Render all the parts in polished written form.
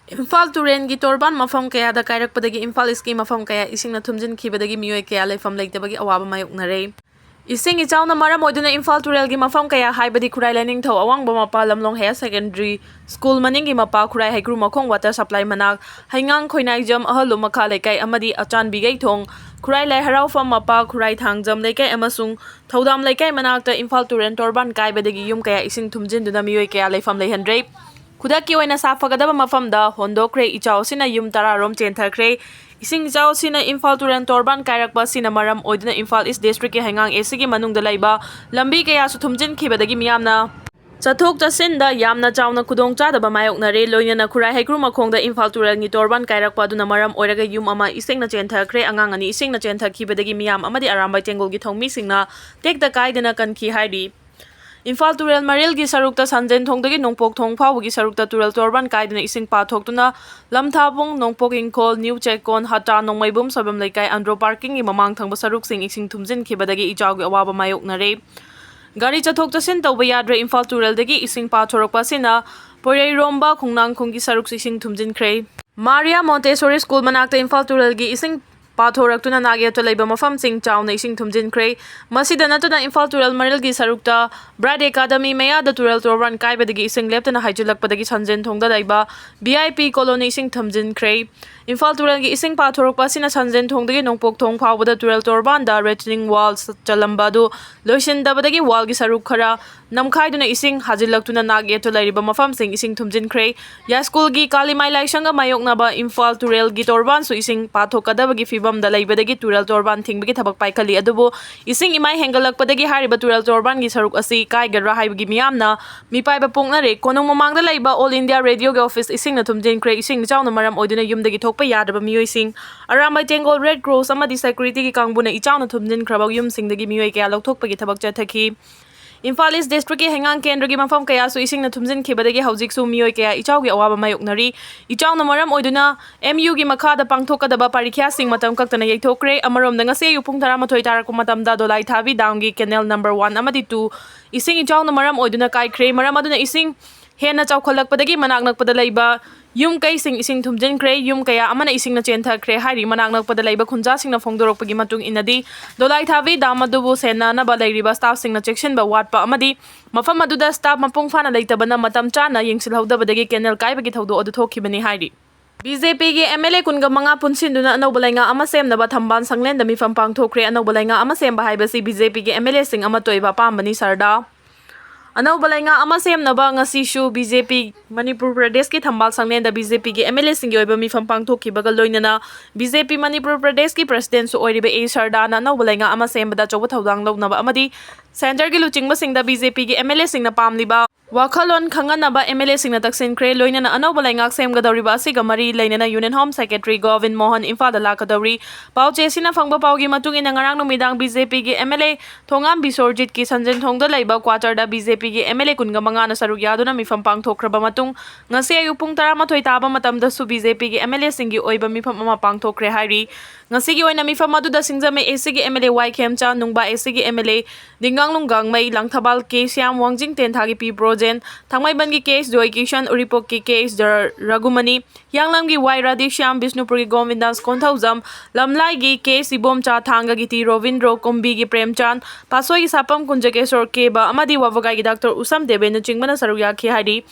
Imphal Turengi Torban Mafam Kaya da Kairakpadagi Imphal Iski Mafam Kaya Ising Tumjin Kibadagi Meeoi Kaya Lefam Lake Tabagi Awaba Mayoknare. Ising Echaona Mara Moduna Imphal Turelgi Mafam Kaya Haibadi Kurai Lening To Awang Bamapa Lamlong Higher Secondary School Maningi Mapa Kurai Haikru Makong Water Supply Manak Hangang Koinai Jam Ahalumaka Lekai Amadi Achan Bigay Tong Kurai Lai Harau from Mapa Kurai Thang Jam Lekai Amasung Todam Lekai Manakta Imphal Turen Torban Kai Badagi Yum Kaya Ising Tumjin Duna Meeoi Kaya Lefam Lehandre. Kudaki oina safagadaba mafamda Twkhre ichao sina yum tararom Chenthakhre ising ichao sina Imphal Turen Torban kairakpa sina maram oiduna Imphal East District ki hangang esigi manungda laiba lambi kaya su thumjin khibadagi miyamna chathok chasinda yamna chawna khudong chadaba mayoknare loinana khurai haikru makhongda Imphal Turen ni Torban kairakpa duna maram oiraga yum ama isingna Chenthakhre angang ani isingna Chenthakhibadagi miyam amadi arambai tengolgi thongmi singna tekda kaidana kanki haidi Imphal Turel Maril gi sarukta sanjen thongdagi nongpok thong phawgi sarukta Turel Torban kaidna ising pa thoktuna lamthabung nongpok ingkol new checkon hata nongmaibum sabam laikai andro parking gi mamang thangba saruk sing ising thumjin khibadagi ichawgi awaba mayoknare gari chathok chasin tawba yadre Imphal Turel dagi ising pa thorokpa sina Poirei romba khungnang khunggi saruk ising thumjin khre Maria Montessori School manakta Imphal Turel gi ising Pathoraktuna Nagyata Laiba Mafam Sing Chawna Ising Thumjin Khre Masida Natuna Imphal Turel Maril gi sarukta Brad Academy Maya da Turel Torban Kaibadagi Ising Leptana Haijulakpadagi Sanjen Thongda Laiba BIP Colony Ising Thumjin Khre Imphal Turel gi ising pathorokpa sina Sanjen Thongdagi nongpok thong phawbada Turel Torban da retaining walls chalambadu loisindabadagi wall gi saruk khara namkhaiduna ising hajilaktuna Nagyata Laiba Mafam Sing Ising Thumjin Khre ya school gi Kalimai Laisanga Mayoknaba Imphal Turel gi Torban su ising pathokadabagi fibam da laibadagi Turel Torban thingbagi thabak paikhali adubu ising imai hengalakpadagi hariba Turel Torban gi saruk asi kaigadra haibagi miyamna mipaiba pungnare konong mamangda laiba All India Radio gi office ising na Thumjin Khre ising chawna maram oiduna yumdagi thokpa yadaba mioi sing aramai tengol Red Cross amadi security gi kangbuna ichawna Thumjin Khrabag yum singdagi mioi kaya lokthokpagi thabak chathaki Imphal East District ki hangang kendra gi mafam kaya su ising na thumjin khibadagi haujik su mioi kaya ichaw gi awaba mayoknari ichaw na maram oiduna MU gi makhada pangthokadaba parikya sing matam kaktana yaithokre amarom da ngase yupung 13 tarak matamda dolai thabi down gi canal number 1 amadi 2 ising ichaw na maram oiduna kai khre maram aduna ising hena chawkhalakpadagi manaknakpada laiba yum kai sing ising thumjin khre yum kaya amana ising na Chenthakhre hari manaknakpada laiba khunja sing na phongdorokpagi matung inadi dolai thabi damadubu sena na balairiba staff sing na section ba watpa amadi mafam aduda staff mapung fana leitabana matam chana yengsilhaudabadagi canal kaibagi thaudo adu thokhibani hari BJP gi MLA kunga manga punsinduna anobalainga ama semnaba thamban sanglenda mifam pangthokre anobalainga ama semba haibasi BJP gi MLA sing ama toiba pambani sarda Anobalainga ama semnaba ngasi shu BJP Manipur Pradesh ki thambal sanglenda BJP gi MLA sing gi oiba mifam pangthokhibaga loinana BJP Manipur Pradesh ki president su oiriba A Sardana anobalainga ama sembada choba thodang lognaba amadi center gi luchingba singda BJP gi MLA sing na pamliba Wakhalon Khanganaba MLA sing na taksin khre loinana anobalainga semgadawriba asiga mari leinana Union Home Secretary Govin Mohan Imphal da lakadawri pauche sina phangba paugi matung ina ngarang numidang BJP gi MLA Thongam Bisorjit ki Sanjen Thongda laiba quarter da BJP gi MLA kunga manga na saruk yaduna mifam pangthokraba matung ngasi ayu pung 13 taba matamda su BJP gi MLA singi oiba mifam ama pangthokre hari ngasi gi oina mifam aduda singjame AC gi MLA Y Khemcha nungba AC gi MLA Dingang Lunggang Mai Langthabal case Yam Wangjing Tenthagi P Projen Thangmaiban gi case Joy Kishan Uripok ki case Ragumani Yanglam gi Y Radishyam Bishnupur gi Govindans Konthauzam Lamlai gi case Ibom Cha Thanga gi Ti Rovindro Kombi gi Premchan Pasoi gi Sapam Kunjakesor Keba amadi Wawagai gi Dr. Usam Deben chingmana sarugya khi hari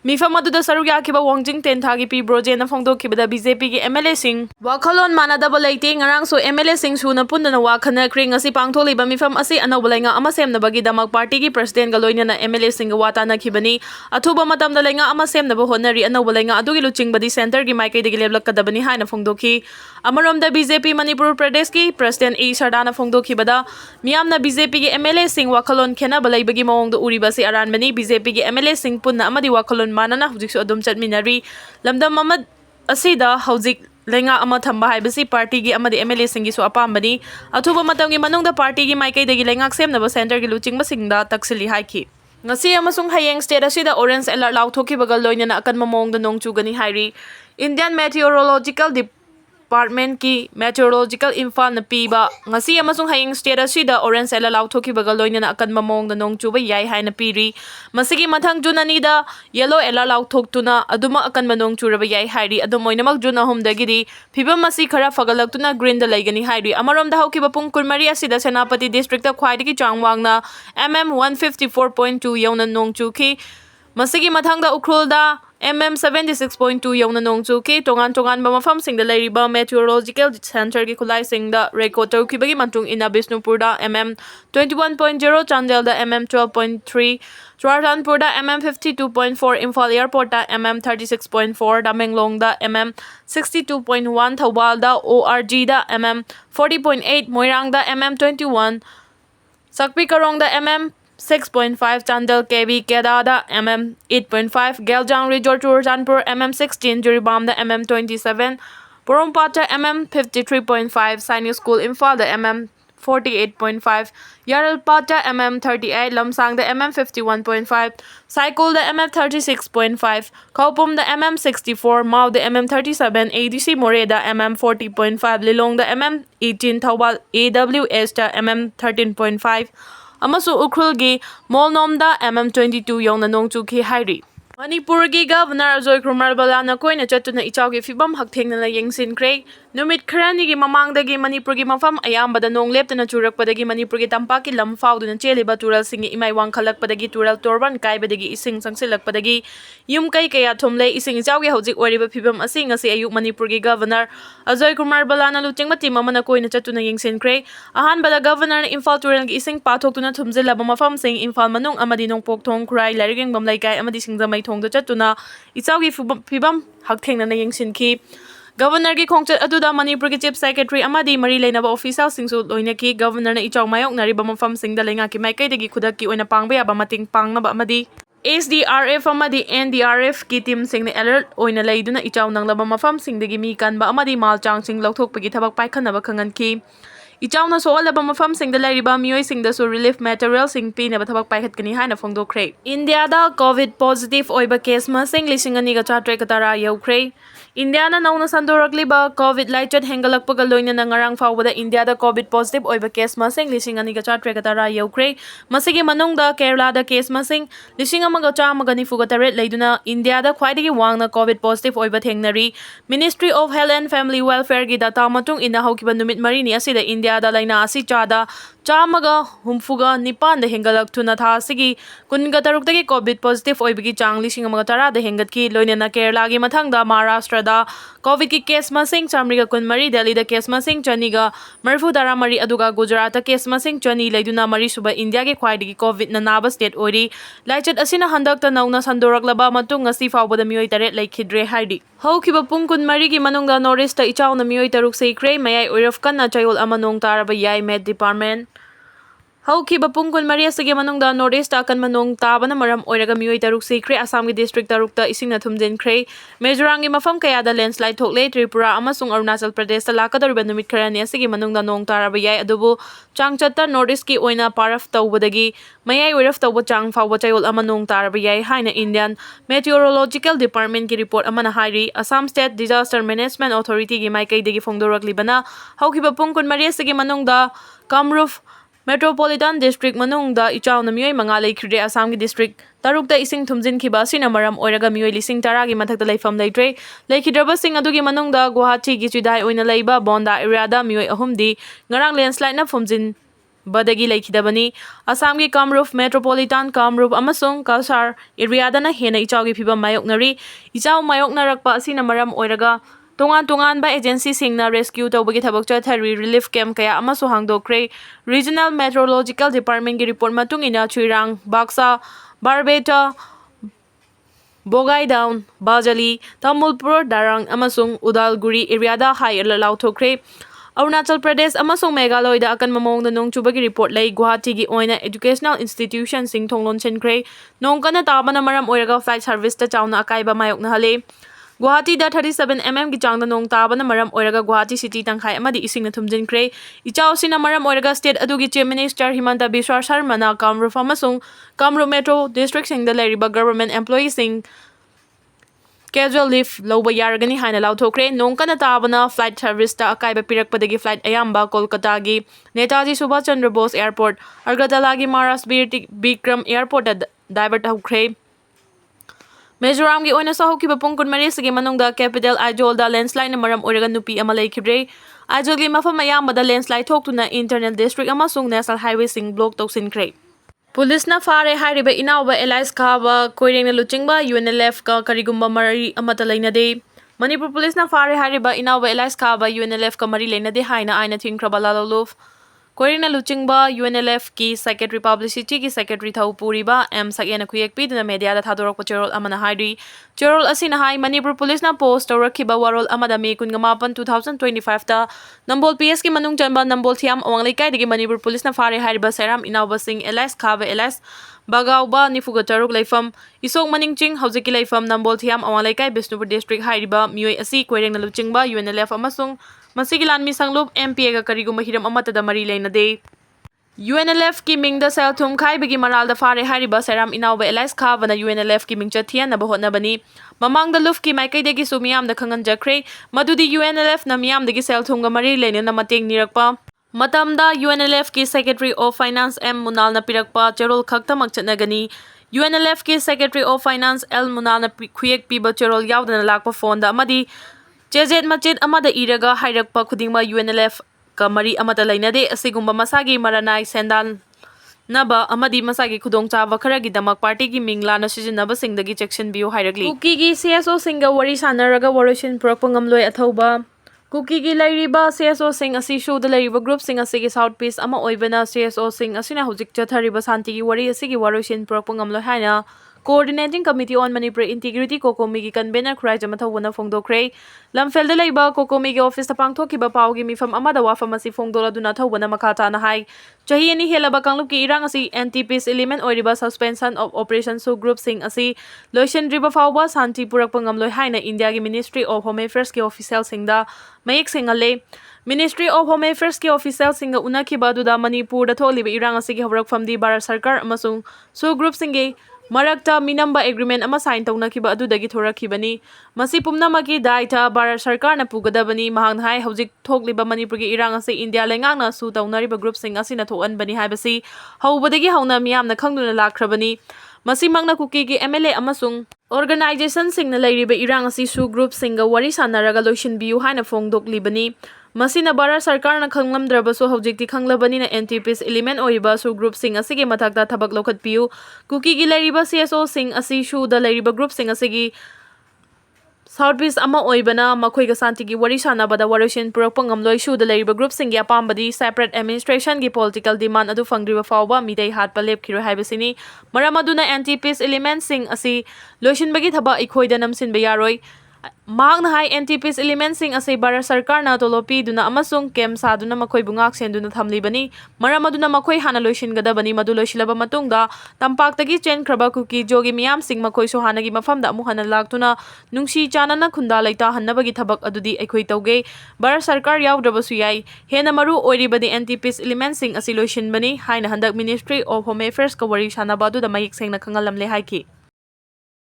mifam aduda sarugya khiba Wangjing Tenthagi P Projen na phongdokhibada BJP gi MLA sing wakhalon manadaba leite ngarang so MLA sing suna pundana wakhana kring asi pangtholiba mifam asi anobalainga ama semnabagi damak party gi president ga loinana MLA sing ga wata na khibani athuba matamda lainga ama semnaba honari anobalainga adugi luchingbadi center gi maikai degi leblakadabani haina phongdokhi amaromda BJP Manipur Pradesh ki president A Sardana phongdokhibada miyamna BJP gi MLA sing wakhalon khena balaibagi mawongda uriba si aranbani BJP gi MLA sing punna amadi wakhalon manana hujiksu adum chatminari lamdam mamad asida hujik lenga ama thamba haibasi party gi amadi MLA singi su apambani athuba matamgi manungda party gi maikai degi lengak semnaba center gi luchingba singda taksili haiki ngasi amasung hayeng state asida orange alert lauthoki bagal loinana akan mamongda nongchugani hairi Indian Meteorological Department-ki Meteorological Info na piba ngasi amasung haying state asida orange alert lauthokibaga loinana akanba mawongda nong chuba yai haina piri masigi mathang June 2 da yellow alert lauthoktuna aduma akanba nong churaba yai hairi adumoinamak June 3 dagidi phibam masi khara fagalaktuna green da laigani hairi amaromda haukiba pung kunmari asida Senapati district da khwaidagi changwangna mm 154.2 yauna nong chuki masigi mathangda ukrulda mm 76.2 yauna nong chuki tongan ba mafam singda leiriba meteorological center ki khulai singda record tawkibagi mantung ina Bisnupurda mm 21.0 Chandelda mm 12.3 Chwartanpurda mm 52.4 Imphal Airportda mm 36.4 Damenglongda mm 62.1 Thawbalda ORG-da mm 40.8 Moirangda mm 21 Sakpikarongda mm 6.5 Chandel KB Kedada mm 8.5 Geljang Resort Churchanpur mm 16 Juribamda mm 27 Porompata mm 53.5 Sainik School Imphal mm 48.5 Yaralpata mm 38 Lamsangda mm 51.5 Saikul mm 36.5 Kaupum mm 64 Mau mm 37 ADC Moreda mm 40.5 Lilong mm 18 Thawbal AWS mm 13.5 Amasu Ukrulgi Molnomda mm 22 yongna nongchuki hairi Manipurgi Governor Twkhre Balana koina chatuna ichawgi fibam hakthengna yengsinkre numit kharanigi mamangdagi Manipurgi mafam ayambada nong leptana churakpadagi Manipurgi tampaki lam fauduna cheliba tural singi imai wangkhalakpadagi tural torban kaibadagi ising sangsilakpadagi yum kai kaya thumle ising ichawgi hojik oriba fibam asing asi ayuk Manipurgi Governor Twkhre Balana luchingma team amana koina chatuna yengsinkre ahanbada Governor na Imphal turalgi ising pathoktuna thumjilaba mafam sing Imphal manung amadi nongpok Twkhre larigeng bamlaikai amadi singzamai thongda chatuna ichawgi fibam hakthengna yengsinki Governor ki khongchat aduda Manipur ki Chief Secretary amadi mari leinaba official singsu loinaki Governor na ichaw mayok nariba mafam singda lenga ki maikai degi khudaki oina pangba yaba mating pangnaba amadi SDRF amadi NDRF ki team singna alert oina leiduna ichaw nanglaba mafam singdagi mi kanba amadi malchang sing lauthokpagi thabak paikhanaba khanganki Echaona soalaba mafam singda leiriba mioi singda su relief material sing pinaba thabak paikhatkani haina phongdokhre India da COVID positive oiba case masing 2,400 yaukre India na nauna sandorokliba COVID laichat hengalakpaga loina na ngarang fawbada India da COVID positive oiba case masing 2,400 yaukre masigi manungda Kerala da case masing 1,194 leiduna India da khwaidagi wangna COVID positive oiba thengnari Ministry of Health and Family Welfare gi data matung ina haukiba numit marini asida India da laina asi chada chamaga humfuga nipan da hengalak thuna tha sigi kunga taruk dagi COVID positive oibagi chang 1,10 da hengatki loina na Kerala gi mathangda Maharashtra da COVID ki case masing chamriga kunmari Delhi da case masing chaniga marfudara mari aduga Gujarat da case masing chani leiduna mari suba India gi khwaidagi COVID na naba state ori laichat asina handakta nauna sandoraklaba matung ngasi fawbada mioi taret laikhidre haidi haukiba pung kunmari gi manungda Northeast da Echaona mioi taruk seikre mayai oiraf kanna chayol ama nong taraba yai Med Department Haukiba pungkun Maria sige manungda Northeast akan manong tabana maram oiraga mioi taruk seikre Assam gi district tarukta isingna thumjenkre Mizorangi mafam kayada landslide thokle Tripura amasung Arunachal Pradesh lakadoriba numit kharani asigi manungda nong taraba yai adubu changchatta Northeast ki oina paraf tawbadagi mayai oiraf tawba chang fawba chayol ama nong taraba yai haina Indian Meteorological Department ki report amana hairi Assam State Disaster Management Authority gi maikai degi phongdoraklibana haukiba pungkun Maria sige manungda Kamrup Metropolitan District manungda Echaona mioi manga leikhre Assam gi district tarukta ising thumjinkiba sina maram oiraga mioi 10 gi mathakta leifam leitre leikhidraba sing adugi manungda Guwahati gi chidai oina leiba Bonda area da mioi ahumdi ngarang landslide na phumjin badagi leikhidabani Assam gi Kamrup Metropolitan Kamrup amasung Kalsar area da na hena ichawgi phibam mayoknari ichaw mayoknarakpa asina maram oiraga Tongan ba agency singna rescue tawbagi thabak chathari relief camp kaya amasu hangdokre Regional Meteorological Department gi report matung ina Chuirang Baksa Barbeta Bogai Down Bajali Tamulpur Darang amasung Udalguri area da high alert lauthokre Arunachal Pradesh amasung Meghalaya da akan mamongda nong chubagi report lay Guwahati gi oina educational institution sing thonglon chenkre nong kana tabana maram oiraga flight service ta chawna akaiba mayok na hale Guwahati da 37 mm ki changda nong tabana maram oiraga Guwahati city tangkhai amadi isingna thumjinkre ichaw sina maram oiraga state adugi chief minister Himanta Biswa Sharma na Kamrup amasung Kamrup Metro district sing da leiriba government employees sing casual leave lauba yaragani haina lauthokre nong kana tabana flight service ta akaiba pirakpadagi flight ayamba Kolkata gi Netaji Subhash Chandra Bose Airport Agartala gi Maras Bikram Airport divert hokre Mizoram gi oina sahokkiba pung kunmari sige manungda capital Aizawl da landslide na maram oiraga nupi ama leikhibre Aizawl gi mafam ayambada landslide thoktuna internal district amasung national highway sing block toksinkhre Police na fare hairiba inauba Elias Khaba koireng na luchingba UNLF ka karigumba mari amata lainade Manipur Police na fare hairiba inauba Elias Khaba UNLF ka mari lainade haina aina thinkraba laloluf koireng na luchingba UNLF ki secretary publicity ki secretary Thaupuriba Echaona Kuki duna media da thadorok cherol amana hairi cherol asina hai Manipur Police na post torakhiba warol amada May 18 2025 ta Nambol PS ki manung chanba Nambol thiam awanglai kai digi Manipur Police na fare hairiba Seram inauba Singh Elias Khaba Elias Bagauba Nifuga Taruk Laifam Isok Maningching Hauziki Laifam Nambol thiam awanglai kai Bisnupur district hairiba Meeoi asi koireng na luchingba UNLF amasung Masigi Lanmi Sanglup MPA ga karigumba hiram amata da mari lainade UNLF ki mingda sel thum khai bigi maral da fare hairiba Seram inauba Elias Khaba na UNLF ki mingcha thian na bahot na bani mamang da luf ki maikai degi su miyam da khangan jakre madudi UNLF na miyam degi sel thum ga mari laina na mateng nirakpa matamda UNLF ki secretary of finance M Munal na pirakpa cherol khaktamak chatnagani UNLF ki secretary of finance L Munal na khuyek piba cherol yaudana lakpa phone da amadi Chejet machet amada iraga hairakpa khudingma UNLF ka mari amata lainade asigumba masagi maranai sendal naba amadi masagi khudongchaba kharagi damak party gi mingla na sijinaba singdagi section bio hairagli Kuki gi CSO singa wari sanaraga waroshin propangam loi athoba Kuki gi lairiba CSO sing asi show da lairiba group sing asigi south piece ama oibana CSO sing asina hojik chathariba santi gi wari asigi waroshin propangam loi haina Coordinating Committee on Manipur Integrity Kokomi ki convener Khrai Jamathawna Phongdokre Lamfel da leiba Kokomi gi office ta pangthokkiba pawgi mifam amada wafam asi phongdola duna thawbana makhata na hai chahi ani helaba kanglup ki irang asi NTP's element oiriba suspension of operation so group sing asi loishan riba fawba santi purakpangam loi haina India gi Ministry of Home Affairs ki official singda mayek singale Ministry of Home Affairs ki official singa unakiba duda Manipur da tholiba irang asi gi hawrak famdi Bharat Sarkar amasung so group singe Marakta minamba agreement ama sign tawnakiba adudagi thorakhibani masi pumnamaki daita Bharat Sarkar na pugadabani mahang hai hojik thokliba Manipur gi irang ase India lengangna su tawnariba group sing asina thoanbani haibasi haubadagi hauna miyamna khangduna lakrabani masi mangna Kuki gi MLA amasung organization singna lairiba irang asi su group singa wari sanaraga loishin biu haina phongdoklibani Masina Bharat Sarkar na khanglamdrabasu hojikti khanglabani na NTP's element oiba su group sing asigi mathakta thabak lokhat piu Kuki gi lairiba CSO sing asi shu da lairiba group sing asigi South East ama oibana makhoi ga santi gi wari sanaba da waroshin purakpangam loi shu da lairiba group sing gi apambadi separate administration gi political demand adu fangriba fawba midai hatpa lepkhiro haibasini maramaduna NTP's element sing asi loishin bagi thaba ikhoida namsin ba yaroi Mahang hai NTP's element sing ase Bharat Sarkar na tolopi duna amasung kem sa duna makhoi bungak senduna thamlibani maramaduna makhoi hana loishin gadabani madu loisilaba matungda tampaktagi Chenthakhre Kuki jogi miyam sing makhoi so hanagi mafamda amu hana laktuna nungsi chanana khunda laita hannabagi thabak adudi aikhoi tauge Bharat Sarkar yawdrabasu yai hena maru oiribadi NTP's element sing ase loishin bani haina handak Ministry of Home Affairs ka wari sanaba du da mayik sengna khangalamle haiki